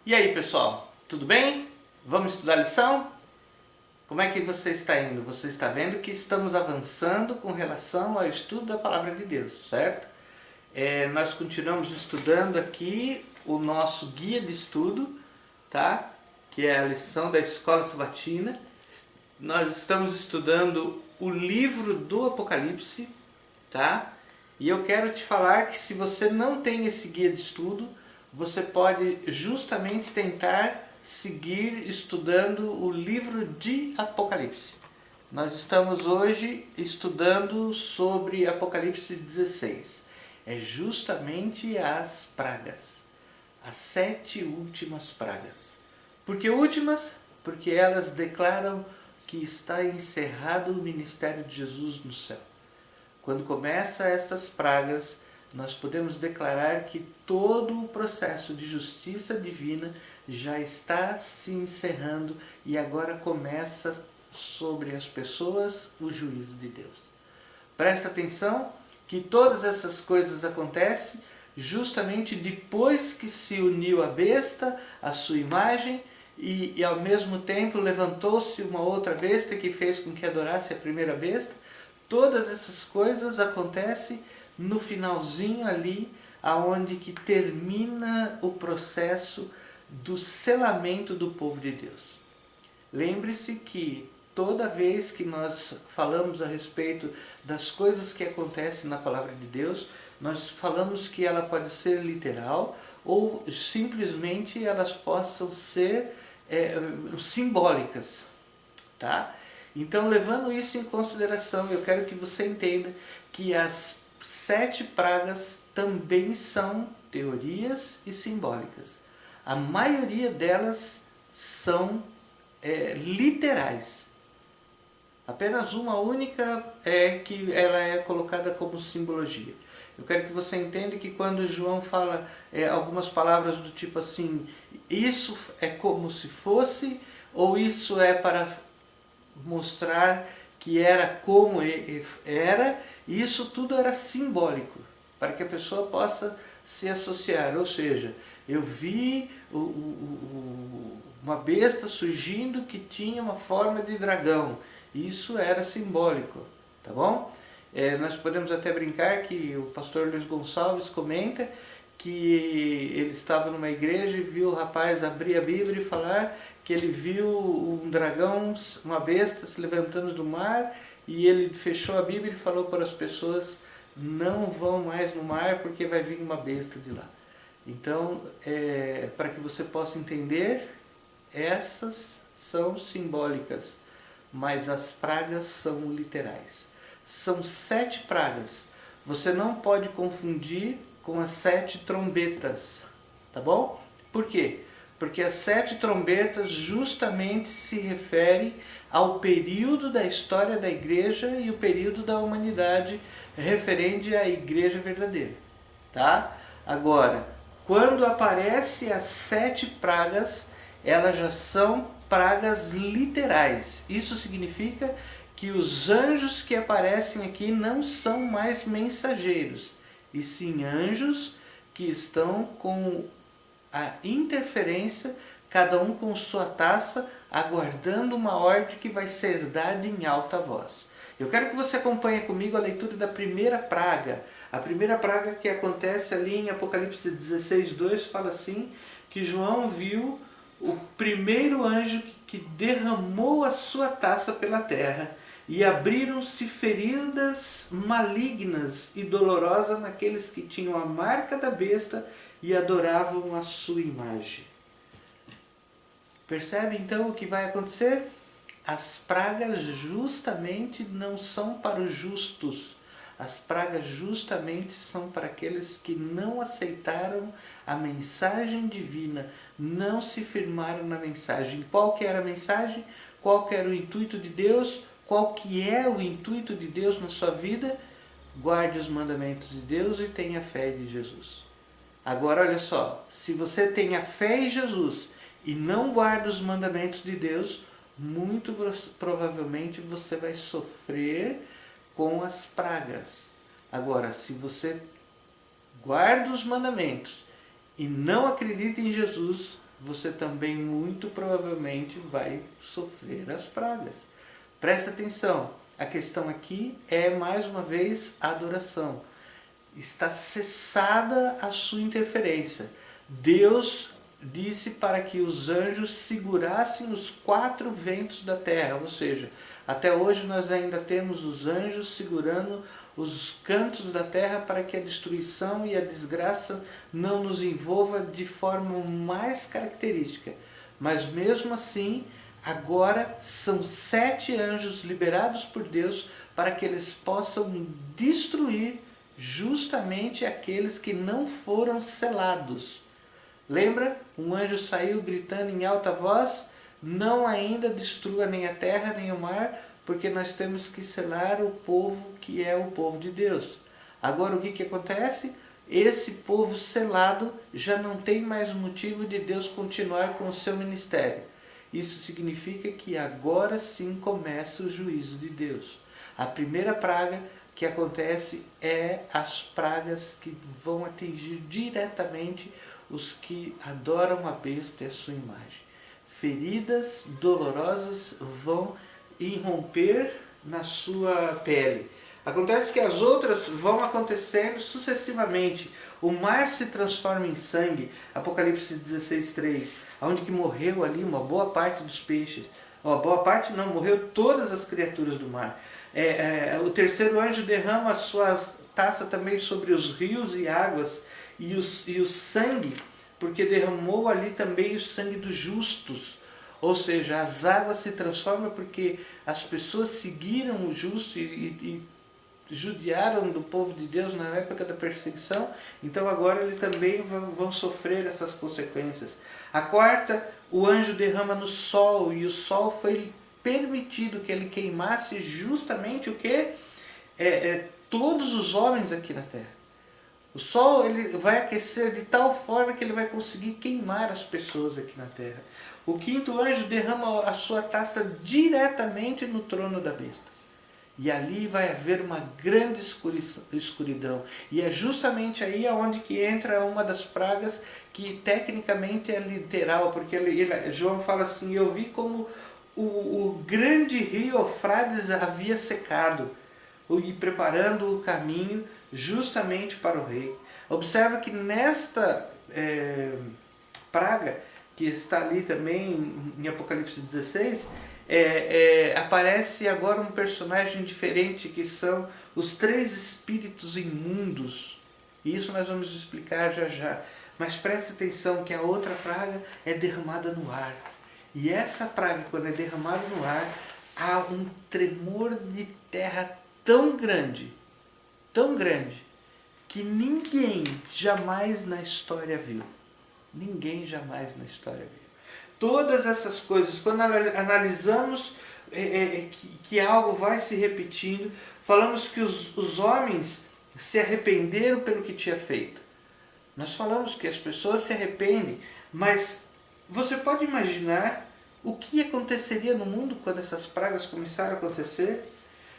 E aí, pessoal, tudo bem? Vamos estudar a lição? Como é que você está indo? Você está vendo que estamos avançando com relação ao estudo da Palavra de Deus, certo? Nós continuamos estudando aqui o nosso guia de estudo, tá? Que é a lição da Escola Sabatina. Nós estamos estudando o livro do Apocalipse, tá? E eu quero te falar que se você não tem esse guia de estudo, você pode justamente tentar seguir estudando o livro de Apocalipse. Nós estamos hoje estudando sobre Apocalipse 16. É justamente as pragas, as 7 últimas pragas. Por que últimas? Porque elas declaram que está encerrado o ministério de Jesus no céu. Quando começa estas pragas, nós podemos declarar que todo o processo de justiça divina já está se encerrando e agora começa sobre as pessoas o juízo de Deus. Presta atenção que todas essas coisas acontecem justamente depois que se uniu a besta, a sua imagem, e ao mesmo tempo levantou-se uma outra besta que fez com que adorasse a primeira besta. Todas essas coisas acontecem no finalzinho ali, aonde que termina o processo do selamento do povo de Deus. Lembre-se que toda vez que nós falamos a respeito das coisas que acontecem na Palavra de Deus, nós falamos que ela pode ser literal ou simplesmente elas possam ser simbólicas, tá? Então, levando isso em consideração, eu quero que você entenda que as 7 pragas também são teorias e simbólicas. A maioria delas são literais. Apenas uma única é que ela é colocada como simbologia. Eu quero que você entenda que quando João fala algumas palavras do tipo assim, isso é como se fosse, ou isso é para mostrar que era como era, e isso tudo era simbólico, para que a pessoa possa se associar. Ou seja, eu vi uma besta surgindo que tinha uma forma de dragão. Isso era simbólico, tá bom? Nós podemos até brincar que o pastor Luiz Gonçalves comenta que ele estava numa igreja e viu o rapaz abrir a Bíblia e falar que ele viu um dragão, uma besta se levantando do mar, e ele fechou a Bíblia e falou para as pessoas: não vão mais no mar porque vai vir uma besta de lá. Então, para que você possa entender, essas são simbólicas, mas as pragas são literais. São 7 pragas. Você não pode confundir com as 7 trombetas, tá bom? Por quê? Porque as 7 trombetas justamente se referem ao período da história da igreja e o período da humanidade referente à igreja verdadeira, tá? Agora, quando aparecem as 7 pragas, elas já são pragas literais. Isso significa que os anjos que aparecem aqui não são mais mensageiros, e sim anjos que estão com a interferência, cada um com sua taça, aguardando uma ordem que vai ser dada em alta voz. Eu quero que você acompanhe comigo a leitura da primeira praga. A primeira praga que acontece ali em Apocalipse 16:2 fala assim, que João viu o primeiro anjo que derramou a sua taça pela terra, e abriram-se feridas malignas e dolorosas naqueles que tinham a marca da besta e adoravam a sua imagem. Percebe então o que vai acontecer? As pragas justamente não são para os justos. As pragas justamente são para aqueles que não aceitaram a mensagem divina, não se firmaram na mensagem. Qual que era a mensagem? Qual que era o intuito de Deus? Qual que é o intuito de Deus na sua vida? Guarde os mandamentos de Deus e tenha fé em Jesus. Agora olha só, se você tem a fé em Jesus e não guarda os mandamentos de Deus, muito provavelmente você vai sofrer com as pragas. Agora, se você guarda os mandamentos e não acredita em Jesus, você também muito provavelmente vai sofrer as pragas. Presta atenção, a questão aqui é mais uma vez a adoração. Está cessada a sua interferência. Deus disse para que os anjos segurassem os 4 ventos da terra, ou seja, até hoje nós ainda temos os anjos segurando os cantos da terra para que a destruição e a desgraça não nos envolva de forma mais característica. Mas mesmo assim, agora são 7 anjos liberados por Deus para que eles possam destruir justamente aqueles que não foram selados. Lembra? Um anjo saiu gritando em alta voz: não ainda destrua nem a terra nem o mar, porque nós temos que selar o povo que é o povo de Deus. Agora o que acontece? Esse povo selado já não tem mais motivo de Deus continuar com o seu ministério. Isso significa que agora sim começa o juízo de Deus. A primeira praga que acontece é as pragas que vão atingir diretamente os que adoram a besta e a sua imagem. Feridas dolorosas vão irromper na sua pele. Acontece que as outras vão acontecendo sucessivamente. O mar se transforma em sangue, Apocalipse 16:3, onde que morreu ali uma boa parte dos peixes. Boa parte não, morreu todas as criaturas do mar. O terceiro anjo derrama a sua taça também sobre os rios e águas, e o sangue, porque derramou ali também o sangue dos justos. Ou seja, as águas se transformam porque as pessoas seguiram o justo e judiaram do povo de Deus na época da perseguição, então agora eles também vão sofrer essas consequências. A quarta, o anjo derrama no sol, e o sol foi permitido que ele queimasse justamente o que? Todos os homens aqui na terra. O sol ele vai aquecer de tal forma que ele vai conseguir queimar as pessoas aqui na terra. O quinto anjo derrama a sua taça diretamente no trono da besta. E ali vai haver uma grande escuridão. E é justamente aí onde que entra uma das pragas que tecnicamente é literal, porque João fala assim: eu vi como o grande rio Eufrates havia secado, e preparando o caminho justamente para o rei. Observa que nesta praga, que está ali também em Apocalipse 16, aparece agora um personagem diferente, que são os 3 espíritos imundos. E isso nós vamos explicar já já. Mas preste atenção que a outra praga é derramada no ar. E essa praga, quando é derramada no ar, há um tremor de terra tão grande, que ninguém jamais na história viu. Ninguém jamais na história viu. Todas essas coisas, quando analisamos que algo vai se repetindo, falamos que os homens se arrependeram pelo que tinha feito. Nós falamos que as pessoas se arrependem, mas você pode imaginar o que aconteceria no mundo quando essas pragas começaram a acontecer?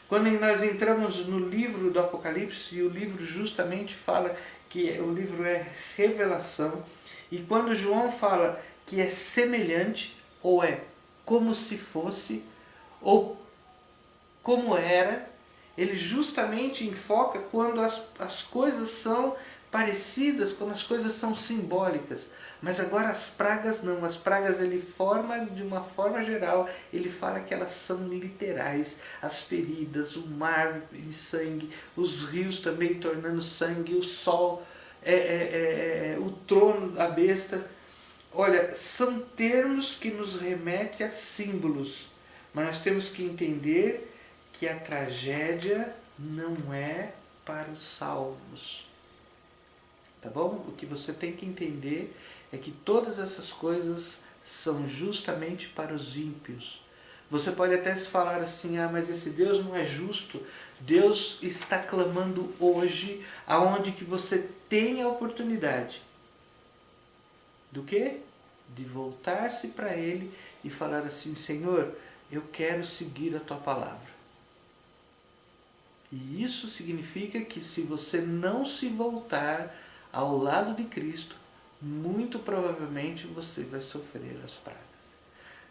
Quando nós entramos no livro do Apocalipse, e o livro justamente fala que o livro é revelação, e quando João fala que é semelhante, ou é como se fosse, ou como era, ele justamente enfoca quando as coisas são parecidas, quando as coisas são simbólicas. Mas agora as pragas não, as pragas ele forma de uma forma geral, ele fala que elas são literais, as feridas, o mar de sangue, os rios também tornando sangue, o sol, o trono da besta. Olha, são termos que nos remetem a símbolos, mas nós temos que entender que a tragédia não é para os salvos. Tá bom? O que você tem que entender é que todas essas coisas são justamente para os ímpios. Você pode até se falar assim: mas esse Deus não é justo. Deus está clamando hoje, aonde que você tem a oportunidade. Do quê? De voltar-se para Ele e falar assim: Senhor, eu quero seguir a Tua palavra. E isso significa que se você não se voltar ao lado de Cristo, muito provavelmente você vai sofrer as pragas.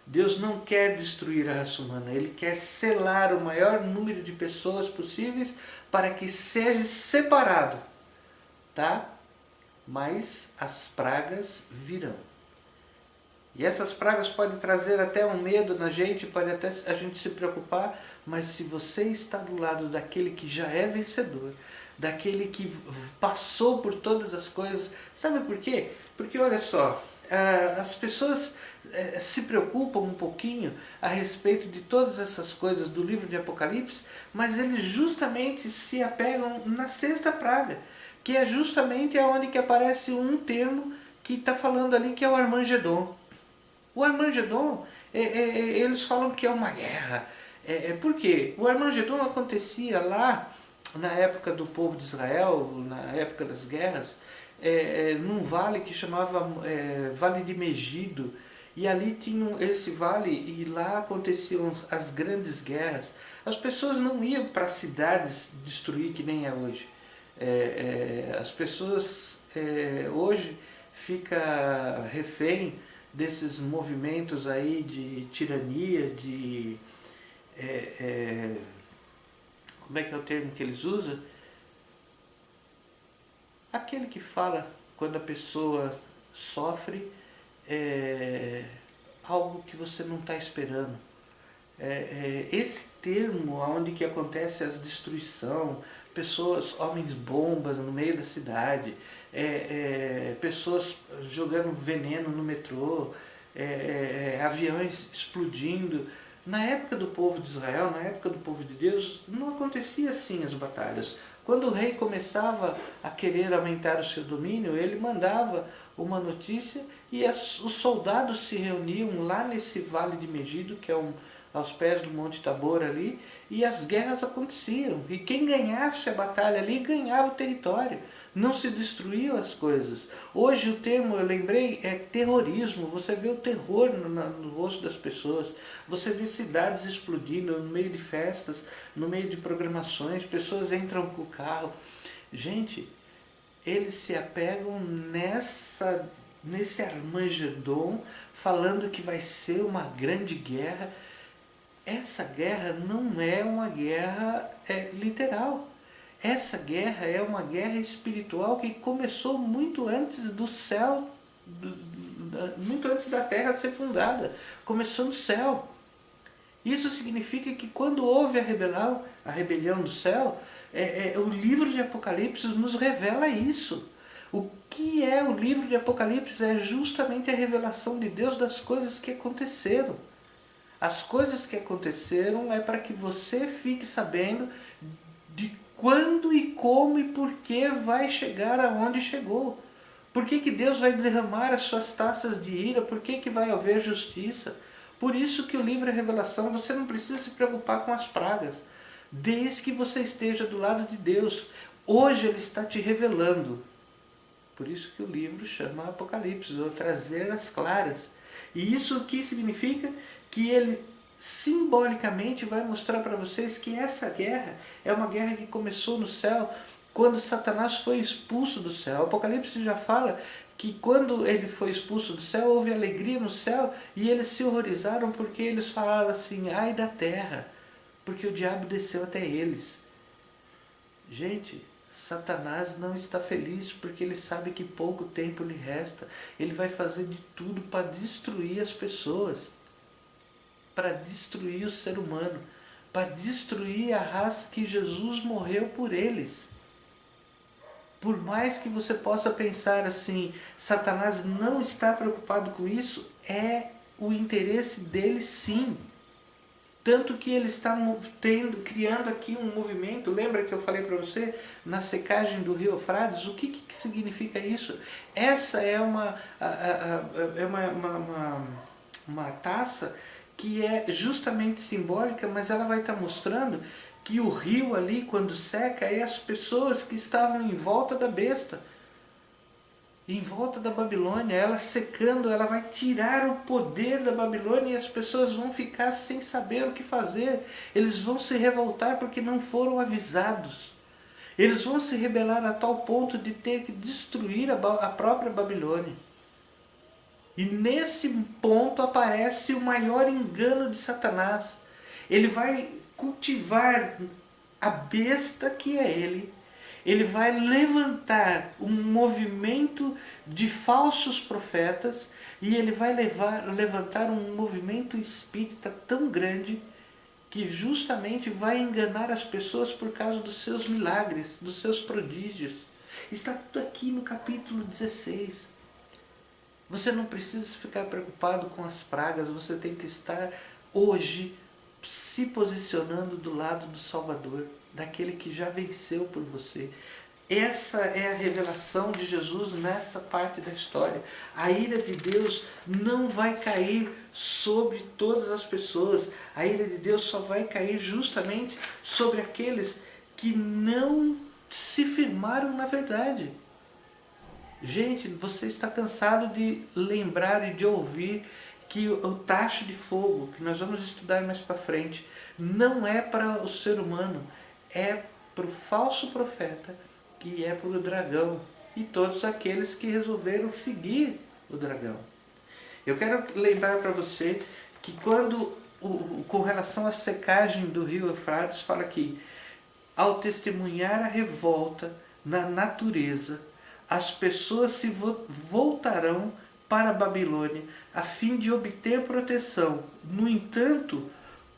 Deus não quer destruir a raça humana, Ele quer selar o maior número de pessoas possíveis para que seja separado, tá? Mas as pragas virão. E essas pragas podem trazer até um medo na gente, pode até a gente se preocupar, mas se você está do lado daquele que já é vencedor, daquele que passou por todas as coisas, sabe por quê? Porque olha só, as pessoas se preocupam um pouquinho a respeito de todas essas coisas do livro de Apocalipse, mas eles justamente se apegam na sexta praga, que é justamente onde que aparece um termo que está falando ali, que é o Armagedon. O Armagedon, eles falam que é uma guerra. Por quê? O Armagedon acontecia lá na época do povo de Israel, na época das guerras, num vale que chamava Vale de Megido. E ali tinha esse vale e lá aconteciam as grandes guerras. As pessoas não iam para cidades destruir que nem é hoje. As pessoas hoje ficam refém desses movimentos aí de tirania, de... como é que é o termo que eles usam? Aquele que fala quando a pessoa sofre algo que você não está esperando. Esse termo onde que acontece as destruição, pessoas, homens bombas no meio da cidade, pessoas jogando veneno no metrô, aviões explodindo. Na época do povo de Israel, na época do povo de Deus, não acontecia assim as batalhas. Quando o rei começava a querer aumentar o seu domínio, ele mandava uma notícia e os soldados se reuniam lá nesse vale de Megido, que é aos pés do Monte Tabor ali, e as guerras aconteciam. E quem ganhasse a batalha ali, ganhava o território. Não se destruíam as coisas. Hoje o termo, eu lembrei, é terrorismo. Você vê o terror no rosto das pessoas. Você vê cidades explodindo no meio de festas, no meio de programações, pessoas entram com o carro. Gente, eles se apegam nesse Armagedon, falando que vai ser uma grande guerra. Essa guerra não é uma guerra literal. Essa guerra é uma guerra espiritual que começou muito antes do céu, muito antes da terra ser fundada. Começou no céu. Isso significa que quando houve a rebelião do céu, o livro de Apocalipse nos revela isso. O que é o livro de Apocalipse? É justamente a revelação de Deus das coisas que aconteceram. As coisas que aconteceram é para que você fique sabendo de quando e como e por que vai chegar aonde chegou. Por que Deus vai derramar as suas taças de ira? Por que vai haver justiça? Por isso que o livro é revelação, você não precisa se preocupar com as pragas, desde que você esteja do lado de Deus. Hoje Ele está te revelando. Por isso que o livro chama Apocalipse, ou trazer as claras. E isso o que significa? Que ele simbolicamente vai mostrar para vocês que essa guerra é uma guerra que começou no céu, quando Satanás foi expulso do céu. O Apocalipse já fala que quando ele foi expulso do céu, houve alegria no céu, e eles se horrorizaram porque eles falaram assim, ai da terra, porque o diabo desceu até eles. Gente, Satanás não está feliz porque ele sabe que pouco tempo lhe resta. Ele vai fazer de tudo para destruir as pessoas, para destruir o ser humano, para destruir a raça que Jesus morreu por eles. Por mais que você possa pensar assim, Satanás não está preocupado com isso, é o interesse dele sim. Tanto que ele está criando aqui um movimento. Lembra que eu falei para você na secagem do rio Eufrates? O que significa isso? Essa é uma taça que é justamente simbólica, mas ela vai estar mostrando que o rio ali, quando seca, é as pessoas que estavam em volta da besta, em volta da Babilônia. Ela secando, ela vai tirar o poder da Babilônia e as pessoas vão ficar sem saber o que fazer. Eles vão se revoltar porque não foram avisados. Eles vão se rebelar a tal ponto de ter que destruir a própria Babilônia. E nesse ponto aparece o maior engano de Satanás. Ele vai cultivar a besta que é ele. Ele vai levantar um movimento de falsos profetas e ele vai levantar um movimento espírita tão grande que justamente vai enganar as pessoas por causa dos seus milagres, dos seus prodígios. Está tudo aqui no capítulo 16. Você não precisa ficar preocupado com as pragas, você tem que estar hoje se posicionando do lado do Salvador, daquele que já venceu por você. Essa é a revelação de Jesus nessa parte da história. A ira de Deus não vai cair sobre todas as pessoas. A ira de Deus só vai cair justamente sobre aqueles que não se firmaram na verdade. Gente, você está cansado de lembrar e de ouvir que o tacho de fogo, que nós vamos estudar mais para frente, não é para o ser humano, é para o falso profeta e é para o dragão e todos aqueles que resolveram seguir o dragão. Eu quero lembrar para você que quando, com relação à secagem do rio Eufrates, fala que ao testemunhar a revolta na natureza, as pessoas se voltarão para a Babilônia a fim de obter proteção. No entanto,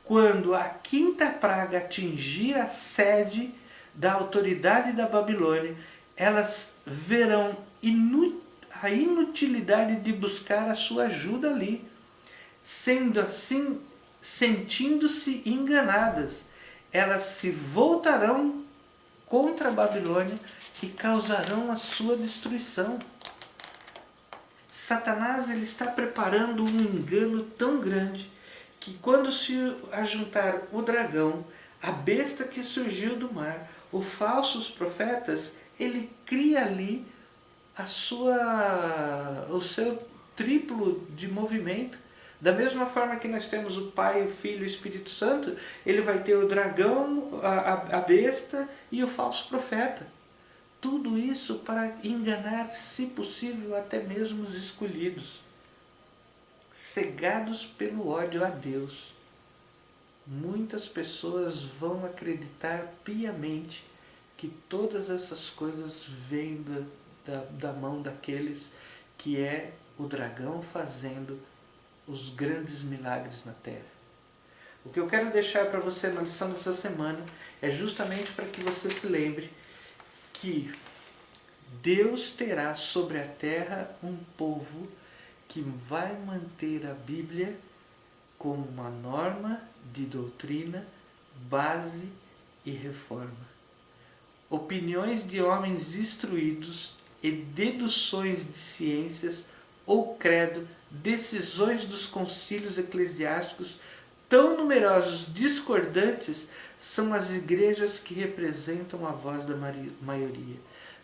quando a quinta praga atingir a sede da autoridade da Babilônia, elas verão a inutilidade de buscar a sua ajuda ali, sendo assim, sentindo-se enganadas, elas se voltarão contra a Babilônia e causarão a sua destruição. Satanás ele está preparando um engano tão grande que quando se ajuntar o dragão, a besta que surgiu do mar, os falsos profetas, ele cria ali o seu triplo de movimento. Da mesma forma que nós temos o Pai, o Filho e o Espírito Santo, ele vai ter o dragão, a besta e o falso profeta. Tudo isso para enganar, se possível, até mesmo os escolhidos. Cegados pelo ódio a Deus. Muitas pessoas vão acreditar piamente que todas essas coisas vêm da mão daqueles que é o dragão fazendo os grandes milagres na terra. O que eu quero deixar para você na lição dessa semana é justamente para que você se lembre que Deus terá sobre a terra um povo que vai manter a Bíblia como uma norma de doutrina, base e reforma. Opiniões de homens instruídos e deduções de ciências ou credo, decisões dos concílios eclesiásticos, tão numerosos discordantes, são as igrejas que representam a voz da maioria.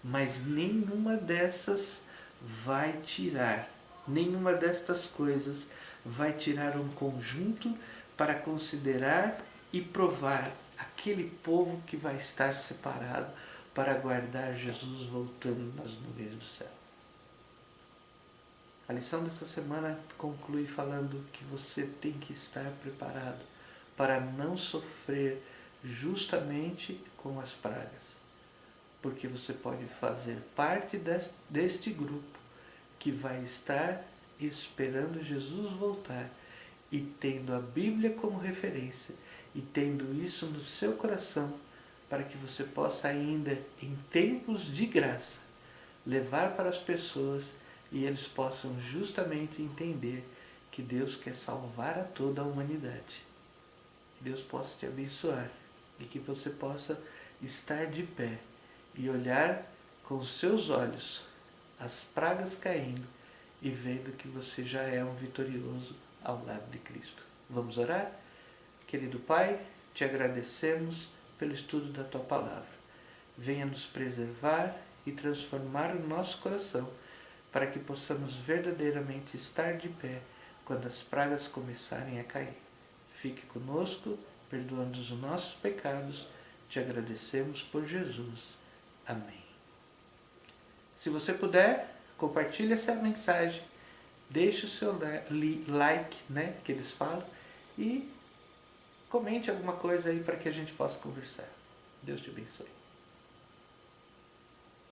Mas nenhuma dessas vai tirar, nenhuma destas coisas vai tirar um conjunto para considerar e provar aquele povo que vai estar separado para aguardar Jesus voltando nas nuvens do céu. A lição dessa semana conclui falando que você tem que estar preparado para não sofrer justamente com as pragas, porque você pode fazer parte deste grupo que vai estar esperando Jesus voltar e tendo a Bíblia como referência e tendo isso no seu coração para que você possa ainda, em tempos de graça, levar para as pessoas e eles possam justamente entender que Deus quer salvar a toda a humanidade. Que Deus possa te abençoar e que você possa estar de pé e olhar com os seus olhos as pragas caindo e vendo que você já é um vitorioso ao lado de Cristo. Vamos orar? Querido Pai, te agradecemos pelo estudo da Tua Palavra. Venha nos preservar e transformar o nosso coração para que possamos verdadeiramente estar de pé quando as pragas começarem a cair. Fique conosco, perdoando os nossos pecados. Te agradecemos por Jesus. Amém. Se você puder, compartilhe essa mensagem, deixe o seu like, né, que eles falam, e comente alguma coisa aí para que a gente possa conversar. Deus te abençoe.